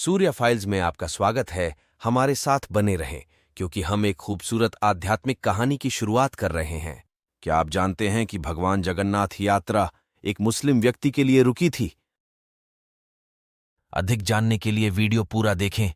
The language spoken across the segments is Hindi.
सूर्य फाइल्स में आपका स्वागत है। हमारे साथ बने रहें क्योंकि हम एक खूबसूरत आध्यात्मिक कहानी की शुरुआत कर रहे हैं। क्या आप जानते हैं कि भगवान जगन्नाथ यात्रा एक मुस्लिम व्यक्ति के लिए रुकी थी? अधिक जानने के लिए वीडियो पूरा देखें।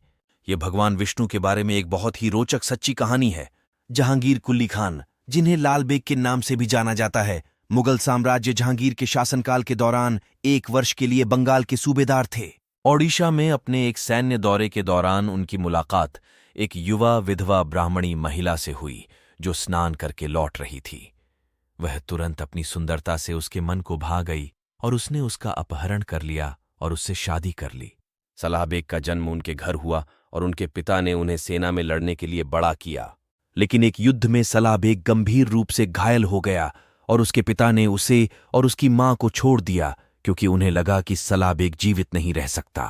यह भगवान विष्णु के बारे में एक बहुत ही रोचक सच्ची कहानी है। जहांगीर कुली खान, जिन्हें लाल बेग के नाम से भी जाना जाता है, मुगल साम्राज्य जहांगीर के शासनकाल के दौरान 1 वर्ष के लिए बंगाल के सूबेदार थे। ओडिशा में अपने एक सैन्य दौरे के दौरान उनकी मुलाकात एक युवा विधवा ब्राह्मणी महिला से हुई जो स्नान करके लौट रही थी। वह तुरंत अपनी सुंदरता से उसके मन को भा गई और उसने उसका अपहरण कर लिया और उससे शादी कर ली। सलाह बेग का जन्म उनके घर हुआ और उनके पिता ने उन्हें सेना में लड़ने के लिए बड़ा किया। लेकिन एक युद्ध में सलाह बेग गंभीर रूप से घायल हो गया और उसके पिता ने उसे और उसकी मां को छोड़ दिया क्योंकि उन्हें लगा कि सलाह बेग जीवित नहीं रह सकता।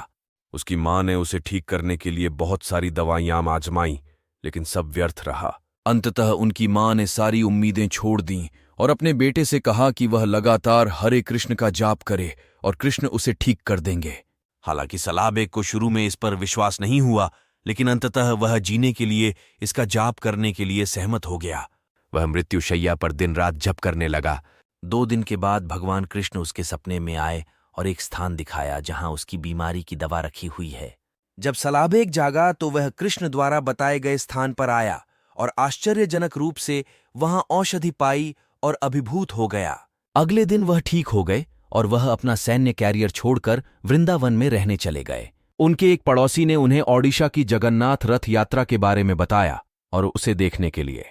उसकी मां ने उसे ठीक करने के लिए बहुत सारी दवाइयां आजमाई, लेकिन सब व्यर्थ रहा। अंततः उनकी मां ने सारी उम्मीदें छोड़ दीं और अपने बेटे से कहा कि वह लगातार हरे कृष्ण का जाप करे और कृष्ण उसे ठीक कर देंगे। हालांकि सलाह बेग को शुरू में इस पर विश्वास नहीं हुआ, लेकिन अंततः वह जीने के लिए इसका जाप करने के लिए सहमत हो गया। वह मृत्युशैया पर दिन रात जप करने लगा। 2 दिन के बाद भगवान कृष्ण उसके सपने में आए और एक स्थान दिखाया जहां उसकी बीमारी की दवा रखी हुई है। जब सलाह बेग जागा तो वह कृष्ण द्वारा बताए गए स्थान पर आया और आश्चर्यजनक रूप से वहां औषधि पाई और अभिभूत हो गया। अगले दिन वह ठीक हो गए और वह अपना सैन्य कैरियर छोड़कर वृंदावन में रहने चले गए। उनके एक पड़ोसी ने उन्हें ओडिशा की जगन्नाथ रथ यात्रा के बारे में बताया और उसे देखने के लिए,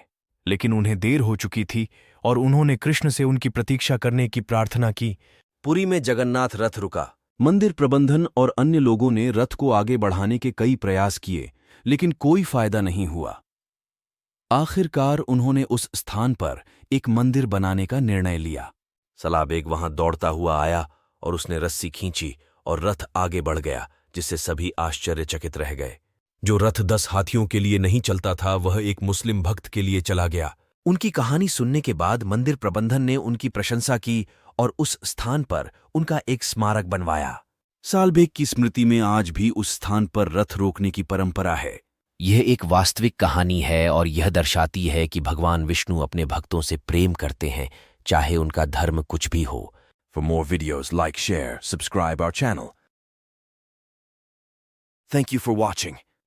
लेकिन उन्हें देर हो चुकी थी और उन्होंने कृष्ण से उनकी प्रतीक्षा करने की प्रार्थना की। पुरी में जगन्नाथ रथ रुका। मंदिर प्रबंधन और अन्य लोगों ने रथ को आगे बढ़ाने के कई प्रयास किए, लेकिन कोई फायदा नहीं हुआ। आखिरकार उन्होंने उस स्थान पर एक मंदिर बनाने का निर्णय लिया। सलाह बेग वहां दौड़ता हुआ आया और उसने रस्सी खींची और रथ आगे बढ़ गया, जिससे सभी आश्चर्यचकित रह गए। जो रथ 10 हाथियों के लिए नहीं चलता था, वह एक मुस्लिम भक्त के लिए चला गया। उनकी कहानी सुनने के बाद मंदिर प्रबंधन ने उनकी प्रशंसा की और उस स्थान पर उनका एक स्मारक बनवाया। साल बेग की स्मृति में आज भी उस स्थान पर रथ रोकने की परंपरा है। यह एक वास्तविक कहानी है और यह दर्शाती है कि भगवान विष्णु अपने भक्तों से प्रेम करते हैं, चाहे उनका धर्म कुछ भी हो। For more videos, like, share, subscribe our channel. Thank you for watching.